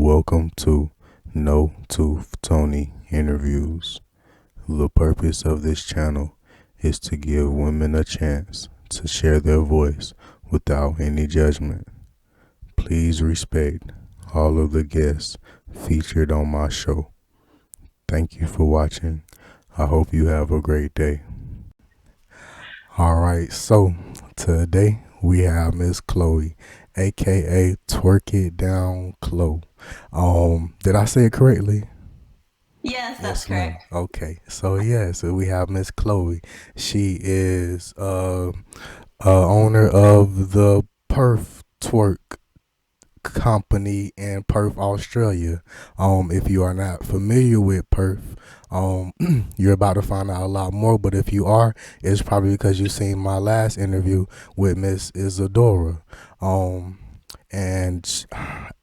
Welcome to No Tooth Tony Interviews. The purpose of this channel is to give women a chance to share their voice without any judgment. Please respect all of the guests featured on my show. Thank you for watching. I hope you have a great day. Alright, so today we have Miss Chloe, aka Twerk It Down Chlo. Did I say it correctly? Yes, that's Yes, ma'am. correct. Okay, so we have Miss Chloe. She is owner of the Perftwerk company in Perth, Australia. If you are not familiar with Perth, you're about to find out a lot more. But if you are, it's probably because you've seen my last interview with Miss Isadora. Um, and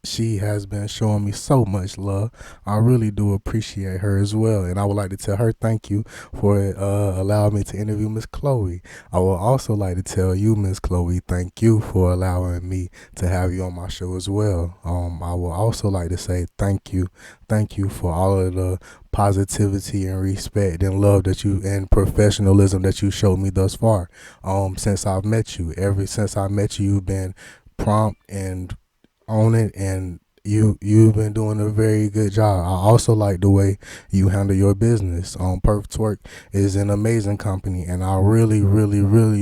she has been showing me so much love. I really do appreciate her as well, and I would like to tell her thank you for allowing me to interview Miss Chloe. I would also like to tell you, Miss Chloe, thank you for allowing me to have you on my show as well. I would also like to say thank you for all of the positivity and respect and love that you and professionalism that you showed me thus far. Since I've met you, ever since I met you, you've been prompt and on it, and you've been doing a very good job. I also like the way you handle your business. Perftwerk is an amazing company, and I really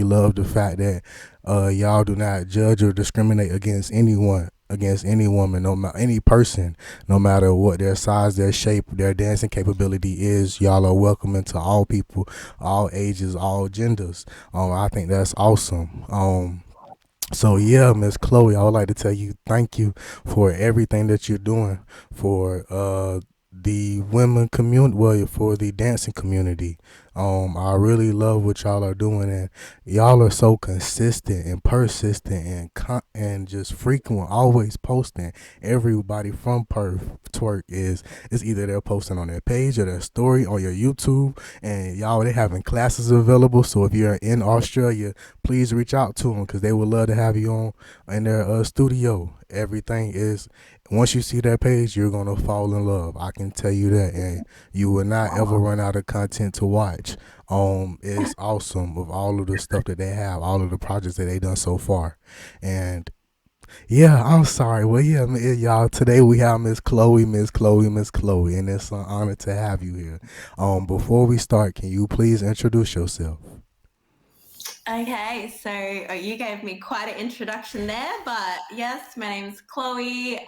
love the fact that y'all do not judge or discriminate against anyone, against any woman, no matter any person, no matter what their size, their shape, their dancing capability is. Y'all are welcome into all people, all ages, all genders. I think that's awesome. So yeah, Miss Chloe, I would like to tell you thank you for everything that you're doing for the women community, well, for the dancing community. I really love what y'all are doing, and y'all are so consistent and persistent and just frequent, always posting. Everybody from Perf Twerk is either they're posting on their page or their story on your YouTube, and y'all they having classes available. So if you're in Australia, please reach out to them because they would love to have you on in their studio. Everything is once you see that page, you're gonna fall in love. I can tell you that, and you will not ever run out of content to watch. It's awesome with all of the stuff that they have, all of the projects that they done so far, and yeah, I'm sorry. Well, yeah, y'all. Today we have Miss Chloe, and it's an honor to have you here. Before we start, can you please introduce yourself? Okay, so you gave me quite an introduction there, but yes, my name's Chloe.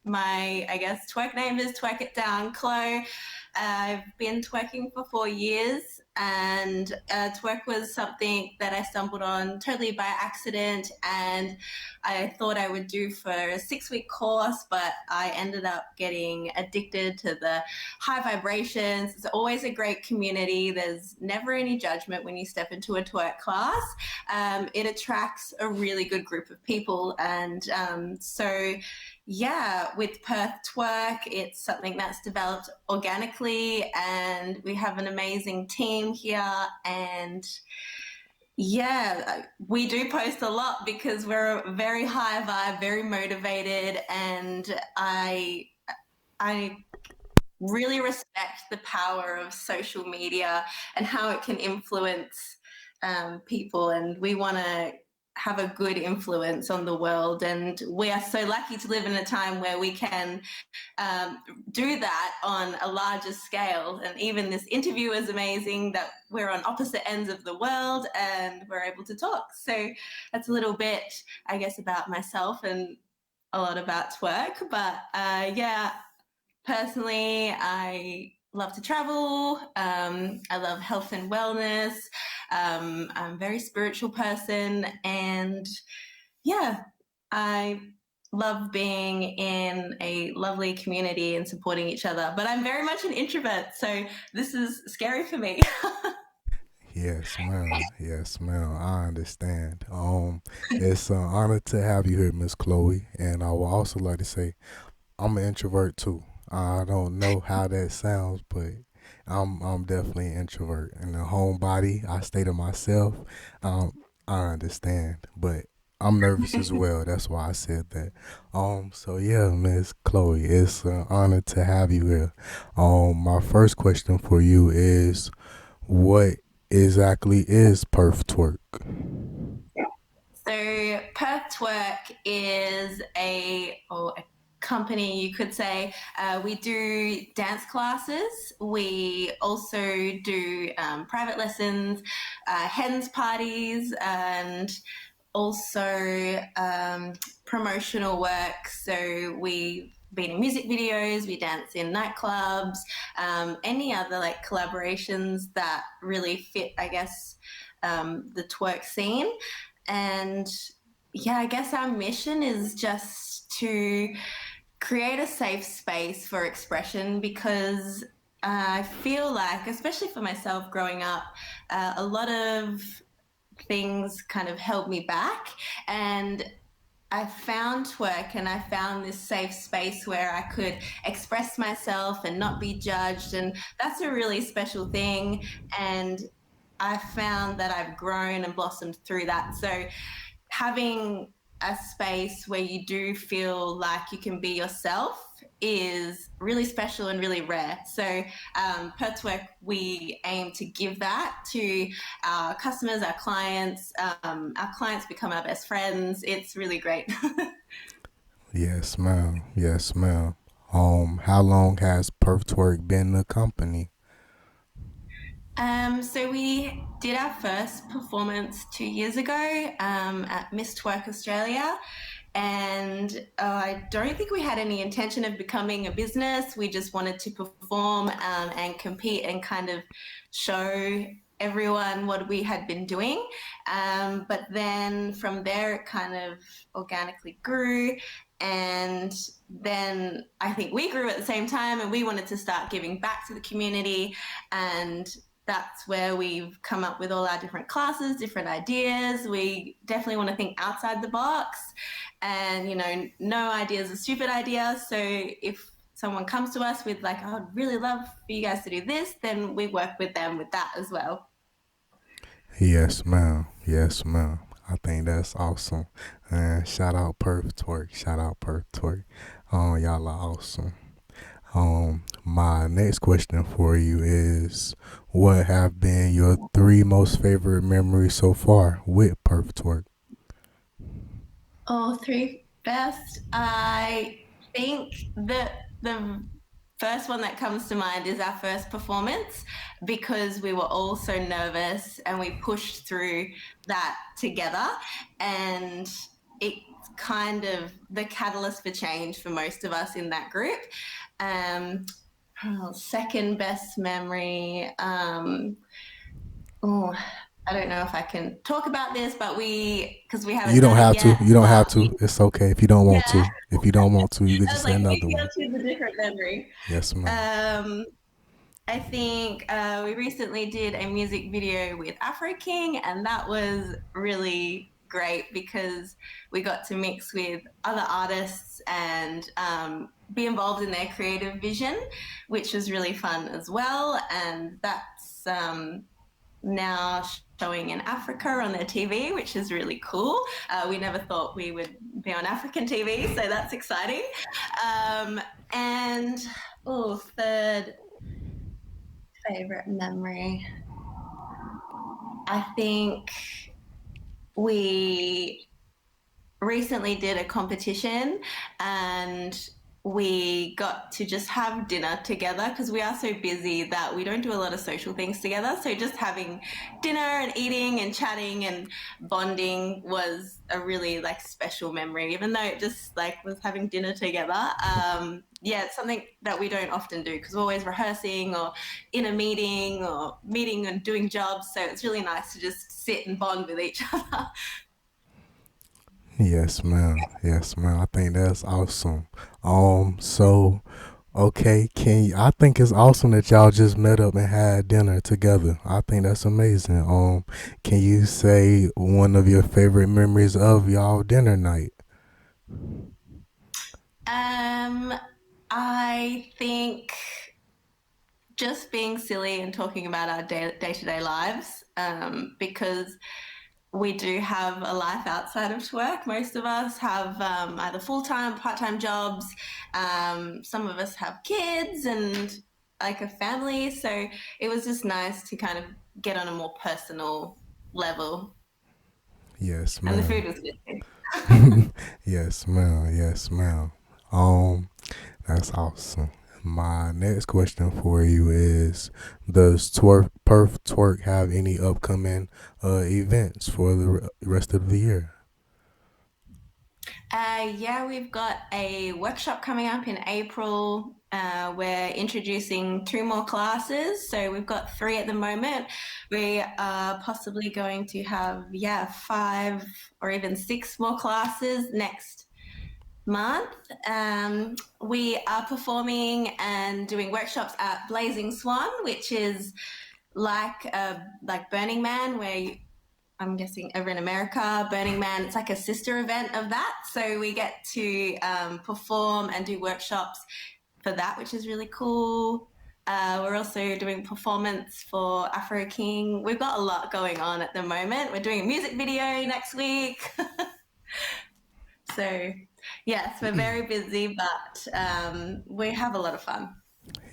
My, I guess, twerk name is Twerk It Down Chlo. I've been twerking for 4 years, and twerk was something that I stumbled on totally by accident, and I thought I would do for a 6 week course, but I ended up getting addicted to the high vibrations. It's always a great community. There's never any judgment when you step into a twerk class. It attracts a really good group of people, and so yeah, with Perth Twerk, it's something that's developed organically, and we have an amazing team here. And yeah, we do post a lot because we're very high vibe, very motivated, and I really respect the power of social media and how it can influence people. And we want to have a good influence on the world. And we are so lucky to live in a time where we can do that on a larger scale. And even this interview is amazing that we're on opposite ends of the world and we're able to talk. So that's a little bit, I guess, about myself and a lot about twerk. But yeah, personally, I love to travel. I love health and wellness. I'm a very spiritual person, and yeah, I love being in a lovely community and supporting each other. But I'm very much an introvert, so this is scary for me. Yes, ma'am. Yes, ma'am. I understand. It's an honor to have you here, Miss Chloe. And I would also like to say I'm an introvert too. I don't know how that sounds, but I'm definitely an introvert. In the homebody, I stay to myself. Um, I understand, but I'm nervous as well. That's why I said that. So yeah, Miss Chloe, it's an honor to have you here. My first question for you is, what exactly is Perftwerk? So Perftwerk is a company, you could say. We do dance classes. We also do private lessons, hens parties, and also promotional work. So we been in music videos, we dance in nightclubs, any other like collaborations that really fit, I guess, the twerk scene. And yeah, I guess our mission is just to create a safe space for expression because I feel like, especially for myself growing up, a lot of things kind of held me back. And I found twerk and I found this safe space where I could express myself and not be judged. And that's a really special thing. And I found that I've grown and blossomed through that. So having a space where you do feel like you can be yourself is really special and really rare. So, Perftwerk, we aim to give that to our customers, our clients. Our clients become our best friends. It's really great. Yes, ma'am. Yes, ma'am. How long has Perftwerk been the company? So we did our first performance 2 years ago at Miss Twerk Australia, and I don't think we had any intention of becoming a business. We just wanted to perform and compete and kind of show everyone what we had been doing. But then from there, it kind of organically grew. And then I think we grew at the same time, and we wanted to start giving back to the community. And that's where we've come up with all our different classes, different ideas. We definitely want to think outside the box. And, no idea is a stupid idea. So if someone comes to us with, like, oh, I'd really love for you guys to do this, then we work with them with that as well. Yes, ma'am. Yes, ma'am. I think that's awesome. And shout out Perftwerk. Shout out Perftwerk. Y'all are awesome. My next question for you is, what have been your three most favorite memories so far with Perftwerk? Oh, three best. I think the first one that comes to mind is our first performance because we were all so nervous and we pushed through that together, and it's kind of the catalyst for change for most of us in that group. Um, Second best memory. Oh, I don't know if I can talk about this, but because we You haven't don't done it have to. yet, You don't have but to. It's okay if you don't want yeah, to. If you don't want to, you could I just was say like, another maybe I'll one. choose a different memory. Yes, ma'am. Um, I think we recently did a music video with Afro King, and that was really great because we got to mix with other artists and be involved in their creative vision, which was really fun as well. And that's now showing in Africa on their TV, which is really cool. We never thought we would be on African TV, so that's exciting. Um, and third favorite memory. I think we recently did a competition and we got to just have dinner together because we are so busy that we don't do a lot of social things together. So just having dinner and eating and chatting and bonding was a really like special memory, even though it just like was having dinner together. Yeah, it's something that we don't often do because we're always rehearsing or in a meeting or meeting and doing jobs. So it's really nice to just sit and bond with each other. Yes, ma'am. Yes, ma'am. I think that's awesome. So okay, I think it's awesome that y'all just met up and had dinner together. I think that's amazing. Can you say one of your favorite memories of y'all dinner night? Um, I think just being silly and talking about our day to day lives because we do have a life outside of work. Most of us have either full-time, part-time jobs. Some of us have kids and like a family. So it was just nice to kind of get on a more personal level. Yes, And the ma'am. food was good too. Yes, ma'am. Yes, ma'am. Um, that's awesome. My next question for you is: does Perftwerk have any upcoming events for the rest of the year? Yeah, we've got a workshop coming up in April. We're introducing two more classes. So we've got three at the moment. We are possibly going to have, yeah, five or even six more classes next month. We are performing and doing workshops at Blazing Swan, which is like Burning Man, where I'm guessing over in America, Burning Man, it's like a sister event of that. So we get to perform and do workshops for that, which is really cool. We're also doing performance for Afro King. We've got a lot going on at the moment. We're doing a music video next week. So, yes, we're very busy, but we have a lot of fun.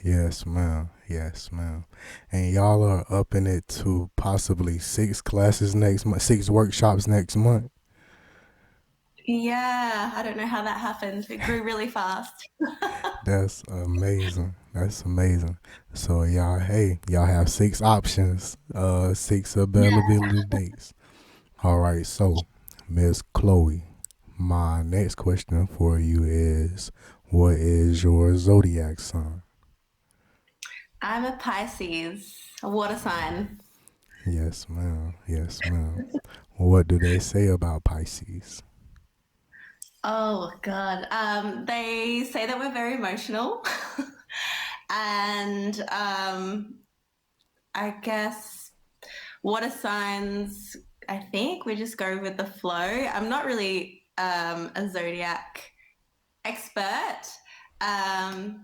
Yes, ma'am. Yes, ma'am. And y'all are upping it to possibly six classes next month, six workshops next month. Yeah, I don't know how that happened. It grew really fast. That's amazing. That's amazing. So y'all, hey, y'all have six options, six Yeah. availability dates. All right. So, Miss Chloe, my next question for you is, what is your zodiac sign? I'm a Pisces, a water sign. Yes, ma'am. Yes, ma'am. What do they say about Pisces? Oh God. They say that we're very emotional, and I guess water signs. I think we just go with the flow. I'm not really a zodiac expert, um,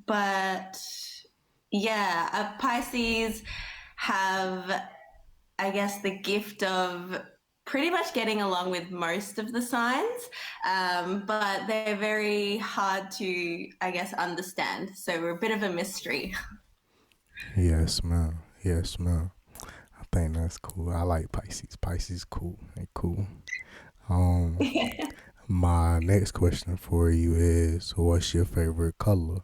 but yeah, Pisces have, I guess, the gift of pretty much getting along with most of the signs, but they're very hard to, I guess, understand. So we're a bit of a mystery. Yes, ma'am. Yes, ma'am. I think that's cool. I like Pisces. Pisces cool. They cool. Um, my next question for you is, what's your favorite color?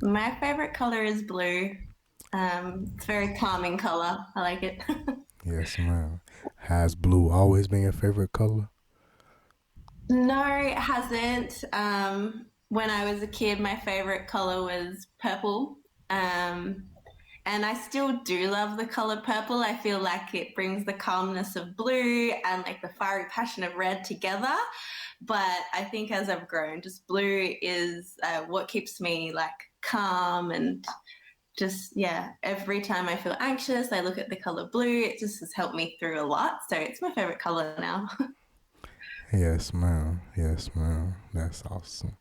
My favorite color is blue. It's a very calming color. I like it. Yes, ma'am. Has blue always been your favorite color? No, it hasn't. When I was a kid, my favorite color was purple. Um, And I still do love the color purple. I feel like it brings the calmness of blue and like the fiery passion of red together. But I think as I've grown, just blue is what keeps me like calm and just, yeah, every time I feel anxious, I look at the color blue. It just has helped me through a lot. So it's my favorite color now. Yes, ma'am. Yes, ma'am. That's awesome.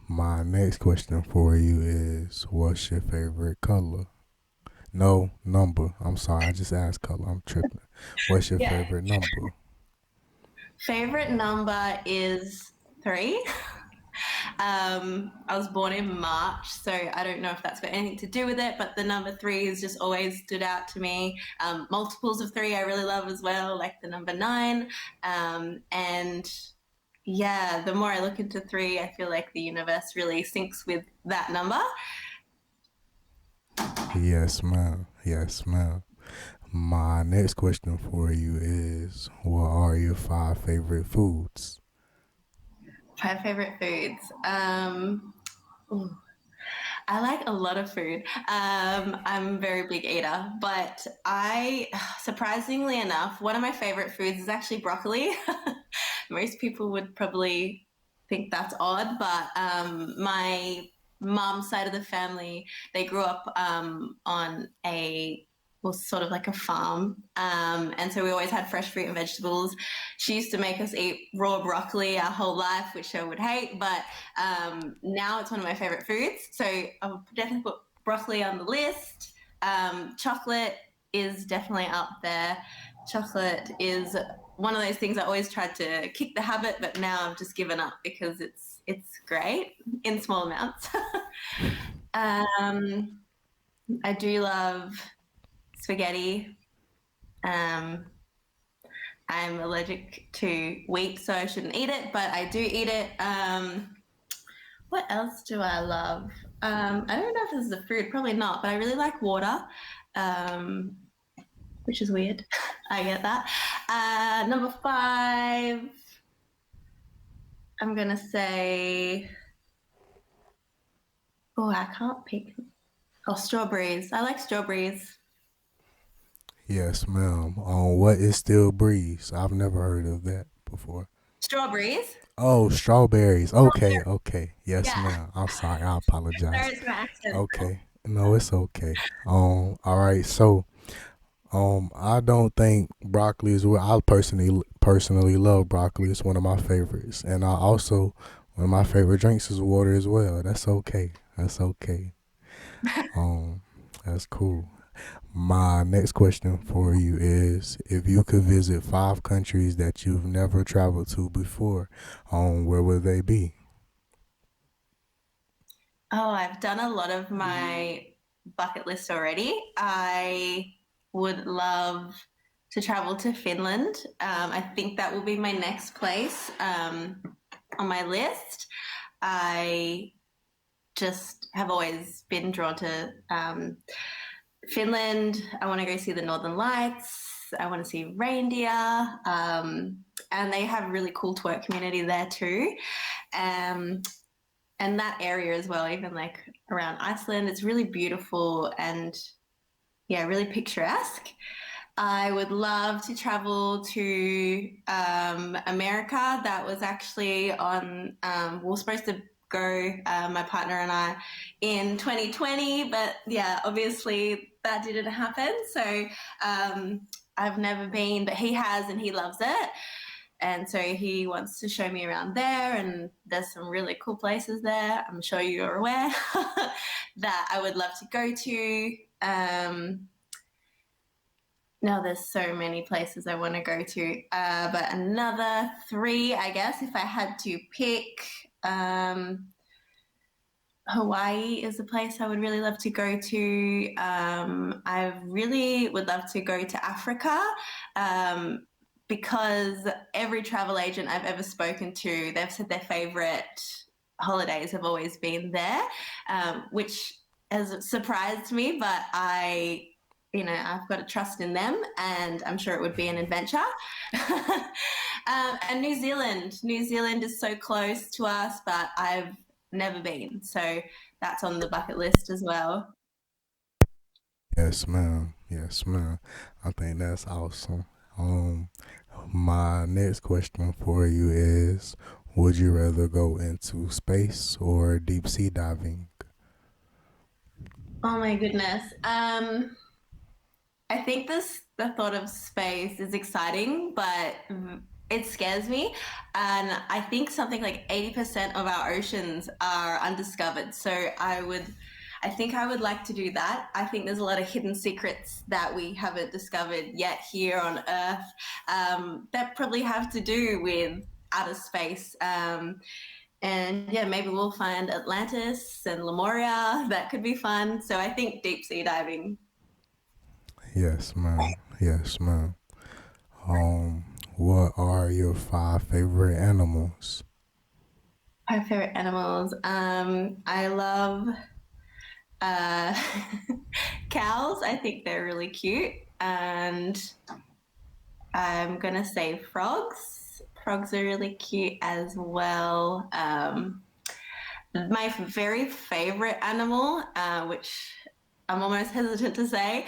My next question for you is, what's your favorite color? No, number. I'm sorry, I just asked color. I'm tripping. What's your Yeah. favorite number? Favorite number is three. I was born in March, so I don't know if that's got anything to do with it, but the number three has just always stood out to me. Multiples of three I really love as well, like the number nine. And yeah, the more I look into three, I feel like the universe really syncs with that number. Yes, ma'am. Yes, ma'am. My next question for you is, what are your five favorite foods? Five favorite foods. Ooh, I like a lot of food. I'm a very big eater, but surprisingly enough, one of my favorite foods is actually broccoli. Most people would probably think that's odd, but my mom's side of the family, they grew up on a well, sort of like a farm. And so we always had fresh fruit and vegetables. She used to make us eat raw broccoli our whole life, which I would hate, but now it's one of my favorite foods. So I'll definitely put broccoli on the list. Chocolate is definitely up there. Chocolate is one of those things I always tried to kick the habit, but now I've just given up because it's great in small amounts. um, I do love spaghetti. Um, I'm allergic to wheat, so I shouldn't eat it, but I do eat it. What else do I love? I don't know if this is a food, probably not, but I really like water, um, which is weird. I get that. Number five, I'm gonna say, oh, I can't pick. Oh, strawberries. I like strawberries. Yes, ma'am. What is still breeze? I've never heard of that before. Strawberries? Oh, strawberries. Okay, okay. Yes, Yeah. ma'am. I'm sorry. I apologize. Sorry, it's my accent. Okay. No, it's okay. All right. So, I don't think broccoli is what I personally love broccoli. It's one of my favorites, and I also one of my favorite drinks is water as well. That's okay. That's okay. Um, that's cool. My next question for you is: if you could visit 5 countries that you've never traveled to before, where would they be? Oh, I've done a lot of my bucket list already. I would love to travel to Finland. I think that will be my next place on my list. I just have always been drawn to Finland. I want to go see the Northern Lights. I want to see reindeer. And they have really cool twerk community there too. Um, and that area as well, even like around Iceland, it's really beautiful and yeah, really picturesque. I would love to travel to America. That was actually on, we were supposed to go, my partner and I, in 2020, but yeah, obviously that didn't happen. So I've never been, but he has and he loves it. And so he wants to show me around there, and there's some really cool places there. I'm sure you're aware that I would love to go to. Now there's so many places I want to go to, but another three, I guess, if I had to pick. Hawaii is a place I would really love to go to. I really would love to go to Africa. Um, because every travel agent I've ever spoken to, they've said their favorite holidays have always been there, which has surprised me, but I've got to trust in them, and I'm sure it would be an adventure. And New Zealand. New Zealand is so close to us, but I've never been. So that's on the bucket list as well. Yes, ma'am. Yes, ma'am. I think that's awesome. Um, my next question for you is: would you rather go into space or deep sea diving? Oh my goodness. I think the thought of space is exciting, but it scares me. And I think something like 80% of our oceans are undiscovered. So I think I would like to do that. I think there's a lot of hidden secrets that we haven't discovered yet here on Earth, that probably have to do with outer space. And yeah, maybe we'll find Atlantis and Lemuria. That could be fun. So I think deep sea diving. Yes, ma'am. Yes, ma'am. Um, what are your 5 favorite animals? My favorite animals. I love uh, cows. I think they're really cute. And I'm going to say frogs. Frogs are really cute as well. My very favorite animal, which I'm almost hesitant to say,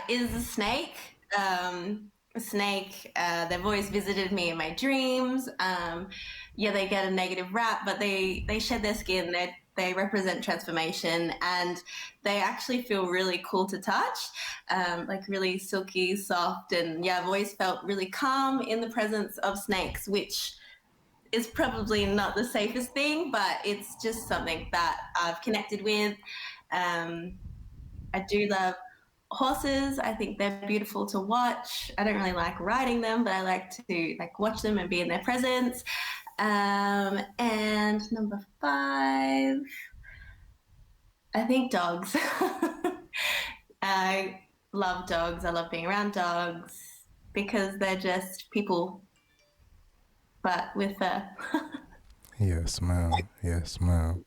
is a snake. A snake. They've always visited me in my dreams. Yeah, they get a negative rap, but they shed their skin. They represent transformation, and they actually feel really cool to touch, like really silky, soft, and yeah, I've always felt really calm in the presence of snakes, which is probably not the safest thing, but it's just something that I've connected with. Um, I do love. horses. I think they're beautiful to watch. I don't really like riding them, but I like to like watch them and be in their presence. And number 5, I think dogs. I love dogs. I love being around dogs because they're just people, but with fur. Yes, ma'am. Yes, ma'am.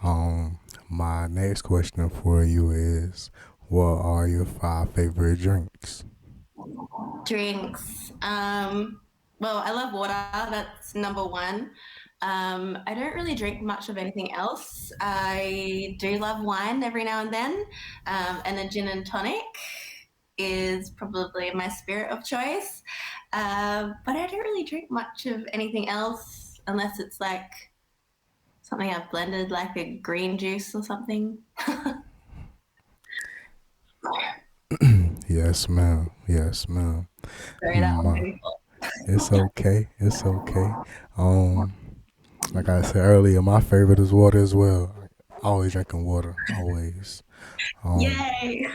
Um, my next question for you is, what are your 5 favorite drinks? Drinks. Well, I love water. That's number 1. I don't really drink much of anything else. I do love wine every now and then, and a gin and tonic is probably my spirit of choice. But I don't really drink much of anything else unless it's like something I've blended, like a green juice or something. Yes, ma'am. Yes, ma'am. Sorry, that was My, maybe full. it's okay. It's okay. Um, like I said earlier, my favorite is water as well. Always drinking water. Always. Um, Yay!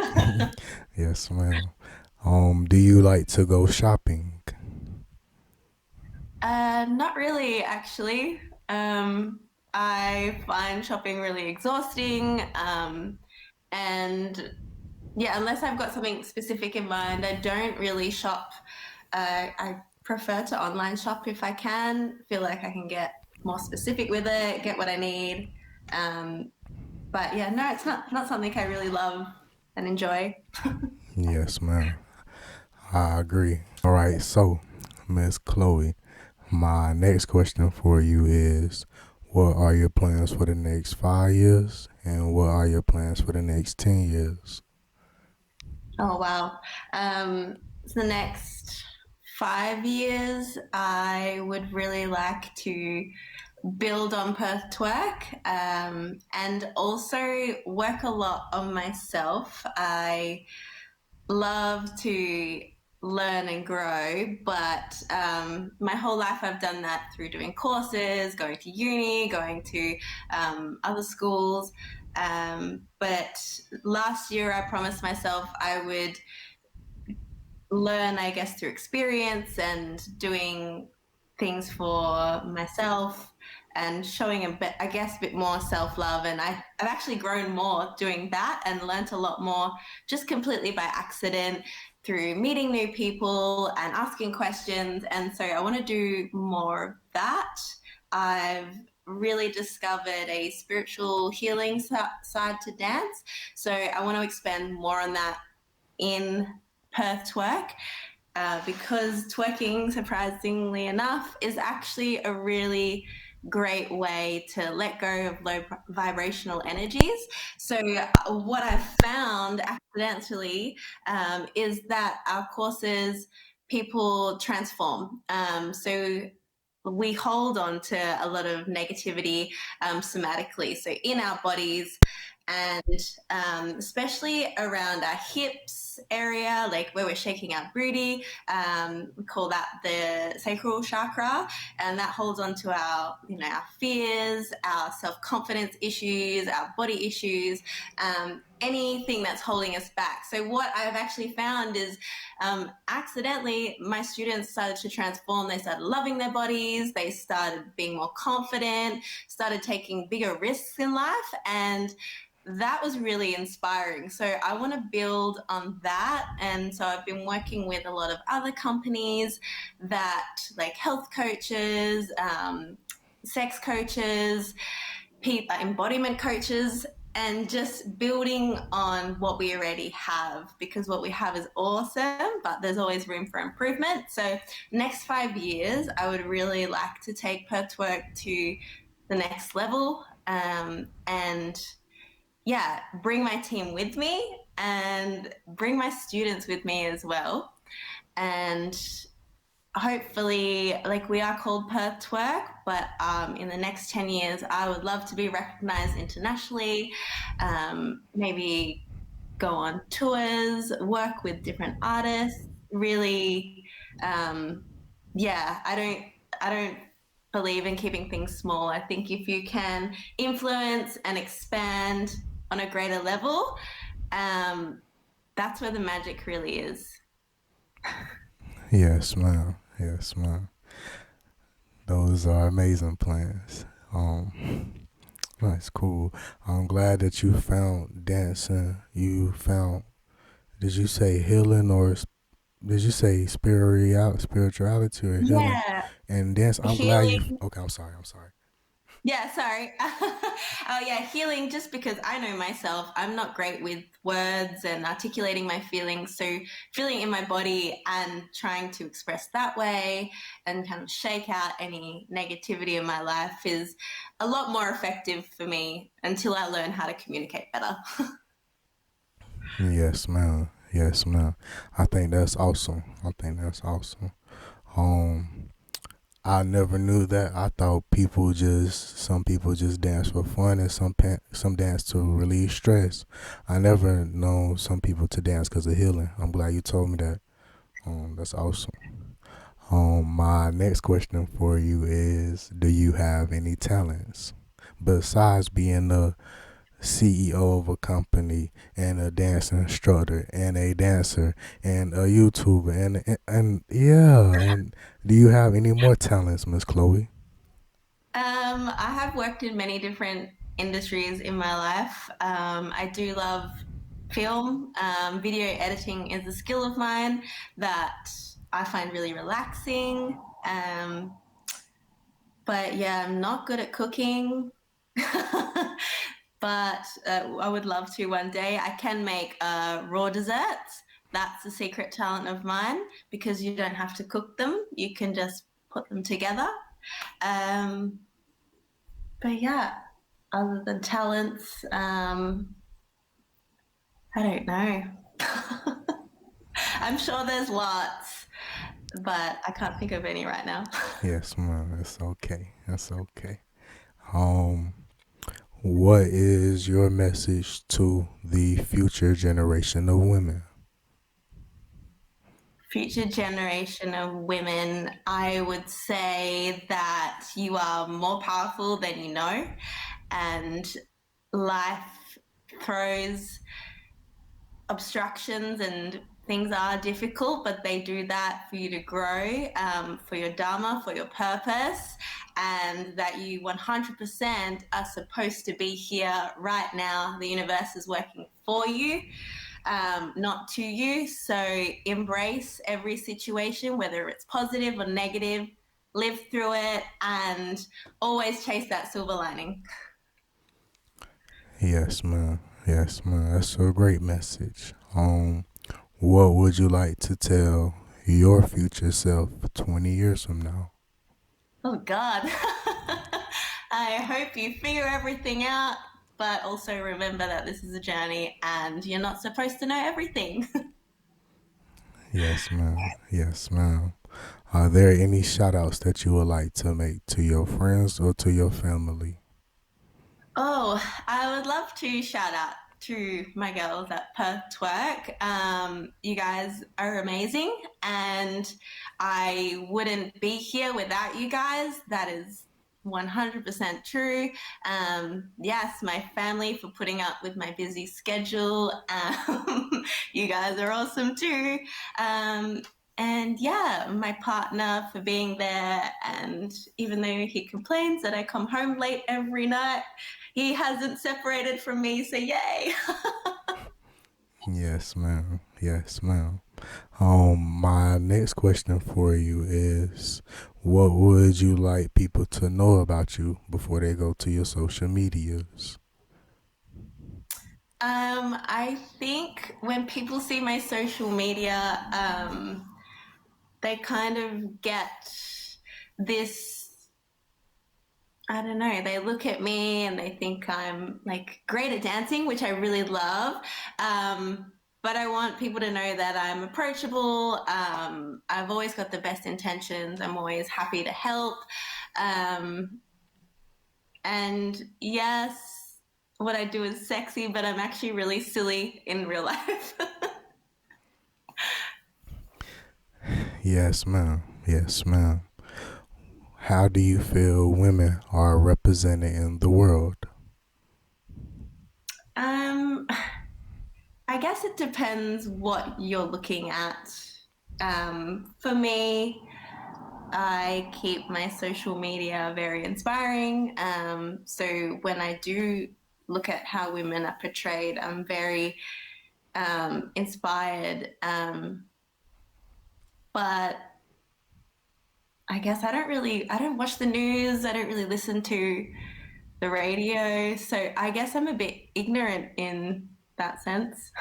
yes, ma'am. Do you like to go shopping? Not really, actually. I find shopping really exhausting. And yeah, unless I've got something specific in mind, I don't really shop. I prefer to online shop if I can. Feel like I can get more specific with it, get what I need. Um, but yeah, no, it's not something I really love and enjoy. Yes, ma'am. I agree. All right, so Miss Chloe, my next question for you is, what are your plans for the next 5 years, and what are your plans for the next 10 years? Oh wow. So the next 5 years, I would really like to build on Perftwerk and also work a lot on myself. I love to learn and grow, but my whole life I've done that through doing courses, going to uni, going to other schools. But last year I promised myself I would learn, I guess, through experience and doing things for myself and showing a bit, I guess, a bit more self love. And I've actually grown more doing that and learnt a lot more just completely by accident through meeting new people and asking questions. And so I want to do more of that. I've really discovered a spiritual healing side to dance. So I want to expand more on that in Perth twerk because twerking, surprisingly enough, is actually a really great way to let go of low vibrational energies. So, what I've found accidentally is that our courses, people transform. So, we hold on to a lot of negativity somatically. So, in our bodies, and especially around our hips area, like where we're shaking our booty. We call that the sacral chakra, and that holds on to our, our fears, our self-confidence issues, our body issues, anything that's holding us back. So what I've actually found is accidentally my students started to transform. They started loving their bodies. They started being more confident, started taking bigger risks in life, and that was really inspiring. So I want to build on that. And so I've been working with a lot of other companies that, like health coaches, sex coaches, embodiment coaches, and just building on what we already have, because what we have is awesome, but there's always room for improvement. So next 5 years, I would really like to take Perftwerk to the next level, and yeah, bring my team with me and bring my students with me as well. And hopefully, like, we are called Perftwerk, but in the next 10 years, I would love to be recognized internationally, maybe go on tours, work with different artists, really, um, yeah, I don't believe in keeping things small. I think if you can influence and expand on a greater level, um, That's where the magic really is. Yes, ma'am. Yes, ma'am. Those are amazing plans. That's cool. I'm glad that you found dancing. You found, did you say healing or did you say spirituality or healing Yeah, and dance? I'm glad you. healing. Okay, I'm sorry. I'm sorry. Yeah, sorry. Oh, yeah, healing just because I know myself. I'm not great with words and articulating my feelings. So, feeling in my body and trying to express that way and kind of shake out any negativity in my life is a lot more effective for me until I learn how to communicate better. Yes, ma'am. Yes, ma'am. I think that's awesome. I think that's awesome. Um, I never knew that. I thought some people just dance for fun and some dance to relieve stress. I never known some people to dance because of healing. I'm glad you told me that. That's awesome. My next question for you is: do you have any talents besides being a CEO of a company and a dance instructor and a dancer and a YouTuber and yeah, and do you have any more talents, Miss Chloe? I have worked in many different industries in my life. I do love film. Video editing is a skill of mine that I find really relaxing. But yeah, I'm not good at cooking. But I would love to one day. I can make raw desserts. That's a secret talent of mine because you don't have to cook them. You can just put them together. Um, but yeah, other than talents, I don't know. I'm sure there's lots, but I can't think of any right now. Yes, ma'am. That's okay. That's okay. Um, what is your message to the future generation of women? Future generation of women, I would say that you are more powerful than you know, and life throws obstructions and things are difficult, but they do that for you to grow, for your dharma, for your purpose, and that you 100% are supposed to be here right now. The universe is working for you, not to you. So embrace every situation, whether it's positive or negative, live through it, and always chase that silver lining. Yes, ma'am. Yes, ma'am. That's a great message. What would you like to tell your future self 20 years from now? Oh, God. I hope you figure everything out, but also remember that this is a journey and you're not supposed to know everything. Yes, ma'am. Yes, ma'am. Are there any shout outs that you would like to make to your friends or to your family? Oh, I would love to shout out to my girls at Perftwerk. You guys are amazing, and I wouldn't be here without you guys. That is 100% true. Yes, my family for putting up with my busy schedule. You guys are awesome too. Um, and yeah, my partner for being there. And even though he complains that I come home late every night, he hasn't separated from me, so yay. Yes, ma'am. Yes, ma'am. My next question for you is what would you like people to know about you before they go to your social medias? I think when people see my social media, they kind of get this. I don't know. They look at me and they think I'm like great at dancing, which I really love. But I want people to know that I'm approachable. I've always got the best intentions. I'm always happy to help. Um, And yes, what I do is sexy, but I'm actually really silly in real life. Yes, ma'am. Yes, ma'am. How do you feel women are represented in the world? um, I guess it depends what you're looking at. For me, I keep my social media very inspiring. So when I do look at how women are portrayed, I'm very inspired. But I guess I don't watch the news. I don't really listen to the radio. So I guess I'm a bit ignorant in that sense.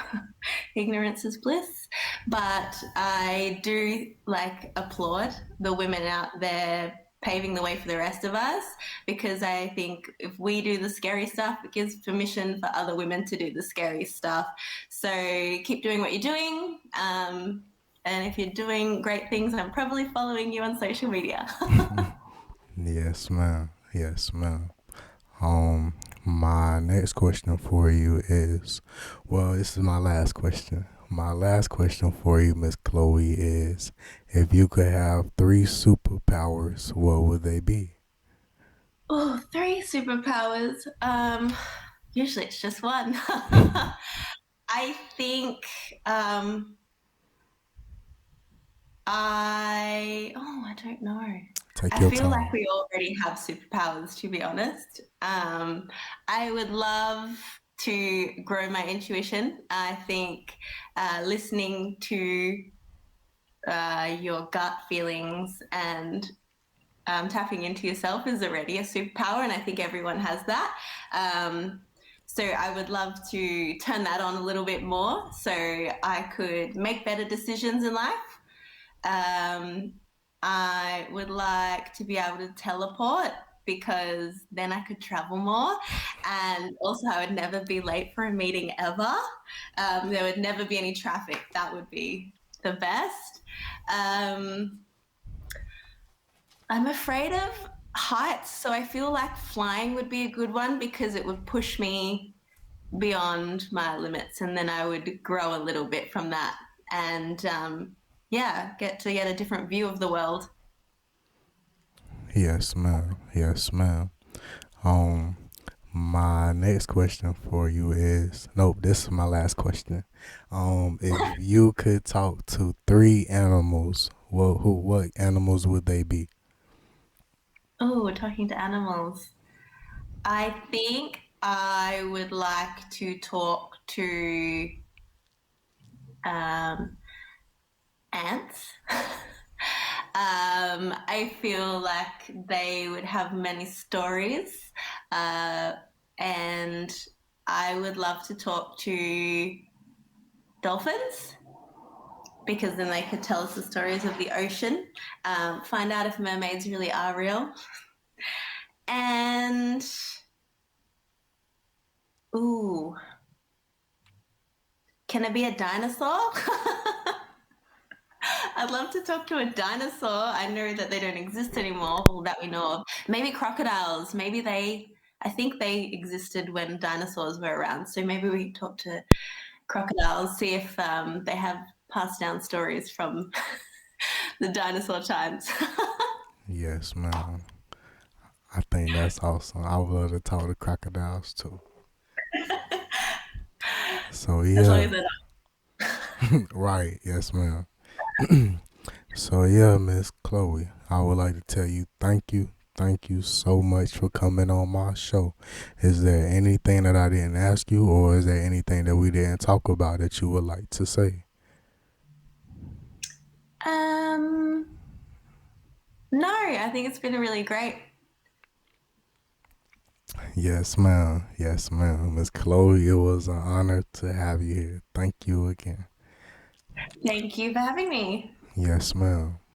Ignorance is bliss. But I do like applaud the women out there paving the way for the rest of us because I think if we do the scary stuff, it gives permission for other women to do the scary stuff. So keep doing what you're doing. And if you're doing great things, I'm probably following you on social media. Yes, ma'am. Yes, ma'am. Um, my next question for you is, well, this is my last question. My last question for you, Miss Chloe, is if you could have three superpowers, what would they be? Oh, three superpowers. Usually it's just one. I think um, I don't know. Take I your feel like time. we already have superpowers, to be honest. I would love to grow my intuition. I think listening to your gut feelings and tapping into yourself is already a superpower, and I think everyone has that. Um, so I would love to turn that on a little bit more so I could make better decisions in life. Um, I would like to be able to teleport because then I could travel more. And also, I would never be late for a meeting ever. There would never be any traffic. That would be the best. Um, I'm afraid of heights, so I feel like flying would be a good one because it would push me beyond my limits, and then I would grow a little bit from that, and yeah, get a different view of the world. Yes, ma'am. Yes, ma'am. Um, my next question for you is, nope, this is my last question. If you could talk to three animals, what animals would they be? Oh, we're talking to animals. I think I would like to talk to um, ants. I feel like they would have many stories, uh, and I would love to talk to dolphins because then they could tell us the stories of the ocean, find out if mermaids really are real, and ooh, can it be a dinosaur? I'd love to talk to a dinosaur. I know that they don't exist anymore, well, that we know of. Maybe crocodiles. I think they existed when dinosaurs were around. So maybe we can talk to crocodiles, see if they have passed down stories from the dinosaur times. Yes, ma'am. I think that's awesome. I would love to talk to crocodiles too. So As long yeah, as they're right. Yes, ma'am. So yeah, Miss Chloe, I would like to tell you thank you so much for coming on my show. Is there anything that I didn't ask you, or is there anything that we didn't talk about that you would like to say? not. No, I think it's been really great. Yes, ma'am. Yes, ma'am. Miss Chloe, it was an honor to have you here. Thank you again. Thank you for having me. Yes, ma'am.